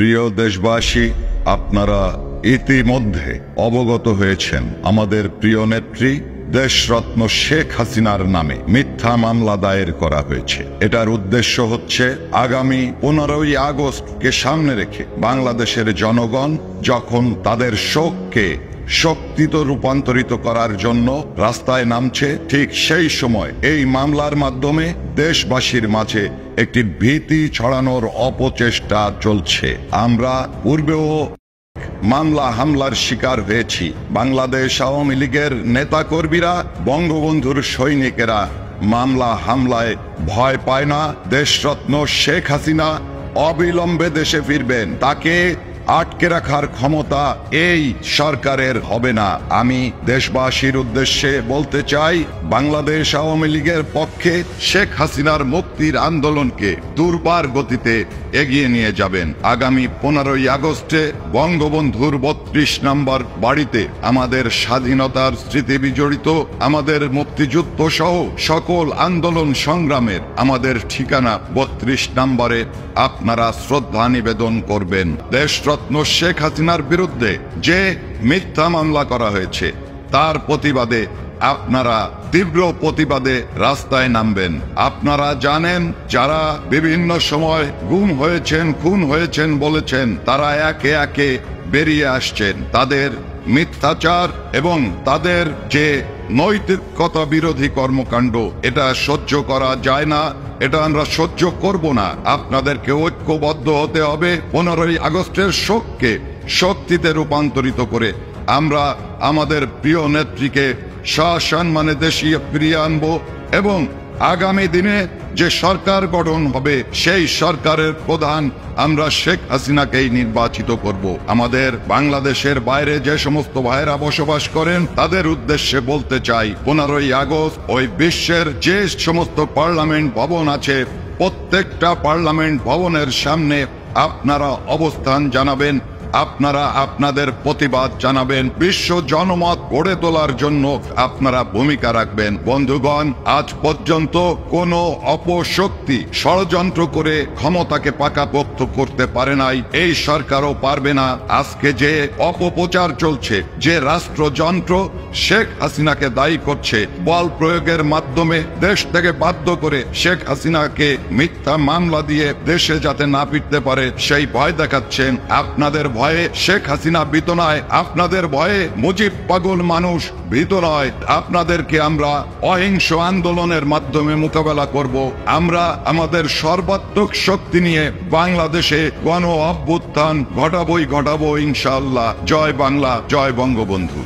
প্রিয় দেশবাসী, আপনারা ইতিমধ্যে অবগত হয়েছেন আমাদের প্রিয় নেত্রী দেশরত্ন শেখ হাসিনার নামে মিথ্যা মামলা দায়ের করা হয়েছে। এটার উদ্দেশ্য হচ্ছে আগামী 15ই আগস্টকে সামনে রেখে বাংলাদেশের জনগণ যখন তাদের শোককে শক্তিতে রূপান্তরিত করার জন্য রাস্তায় নামছে, ঠিক সেই সময় এই মামলার মাধ্যমে দেশবাসীর মাঝে একটি ভীতি ছড়ানোর অপচেষ্টা চলছে। আমরা পূর্বেও মামলা হামলার শিকার হয়েছি। বাংলাদেশ আওয়ামী লীগের নেতাকর্মীরা, বঙ্গবন্ধুর সৈনিকেরা মামলা হামলায় ভয় পায় না। দেশরত্ন শেখ হাসিনা অবিলম্বে দেশে ফিরবেন। তাকে আটকে রাখার ক্ষমতা এই সরকারের হবে না। আমি দেশবাসীর উদ্দেশ্যে বলতে চাই, বাংলাদেশ আওয়ামী লীগের পক্ষে শেখ হাসিনার মুক্তির আন্দোলনকে দুর্বার গতিতে এগিয়ে নিয়ে যাবেন। আগামী 15ই আগস্টে বঙ্গবন্ধুর 32 নম্বর বাড়িতে আমাদের স্বাধীনতার স্মৃতি বিজড়িত, আমাদের মুক্তিযুদ্ধ সহ সকল আন্দোলন সংগ্রামের আমাদের ঠিকানা 32 নম্বরে আপনারা শ্রদ্ধা নিবেদন করবেন। দেশরত্ন শেখ হাসিনার বিরুদ্ধে যে মিথ্যা মামলা করা হয়েছে তার প্রতিবাদে আপনারা তীব্র প্রতিবাদে রাস্তায় নামবেন। আপনারা জানেন, যারা বিভিন্ন সময় গুম হয়েছেন, খুন হয়েছেন বলেছেন, তারা একে একে বেরিয়ে আসছেন। তাদের মিথ্যাচার এবং তাদের যে নৈতিকতা বিরোধী কর্মকাণ্ড, এটা সহ্য করা যায় না, এটা আমরা সহ্য করব না। আপনাদেরকে ঐক্যবদ্ধ হতে হবে। 15ই আগস্টের শোককে শক্তিতে রূপান্তরিত করে আমরা আমাদের প্রিয় নেত্রীকে সসম্মানে দেশে ফিরিয়ে আনবো এবং আগামী দিনে যে সরকার গঠন হবে সেই সরকারের প্রধান আমরা শেখ হাসিনাকেই নির্বাচিত করব। আমাদের বাংলাদেশের বাইরে যে সমস্ত ভাইরা বসবাস করেন তাদের উদ্দেশ্যে বলতে চাই, 15ই আগস্ট ওই বিশ্বের যে সমস্ত পার্লামেন্ট ভবন আছে, প্রত্যেকটা পার্লামেন্ট ভবনের সামনে আপনারা অবস্থান জানাবেন, আপনারা আপনাদের প্রতিবাদ জানাবেন, বিশ্ব জনমত গড়ে তোলার জন্য আপনারা ভূমিকা রাখবেন। বন্ধুগণ, আজ পর্যন্ত কোন অপশক্তি ষড়যন্ত্র করে ক্ষমতাকে পাকাপোক্ত করতে পারে নাই, এই সরকারও পারবে না। আজকে যে অপপ্রচার চলছে, যে রাষ্ট্রযন্ত্র শেখ হাসিনাকে দায়ী করছে, বল প্রয়োগের মাধ্যমে দেশ থেকে বাধ্য করে শেখ হাসিনাকে মিথ্যা মামলা দিয়ে দেশে যাতে না ফিরতে পারে সেই ভয় দেখাচ্ছেন। আপনাদের ভয়ে শেখ হাসিনা ভীত নয়, আপনাদের ভয়ে মুজিব পাগল মানুষ ভীত নয়। আপনাদেরকে আমরা অহিংস আন্দোলনের মাধ্যমে মোকাবেলা করব। আমরা আমাদের সর্বাত্মক শক্তি নিয়ে বাংলাদেশে গণ অভ্যুত্থান ঘটাবই ঘটাবো ইনশাআল্লাহ। জয় বাংলা, জয় বঙ্গবন্ধু।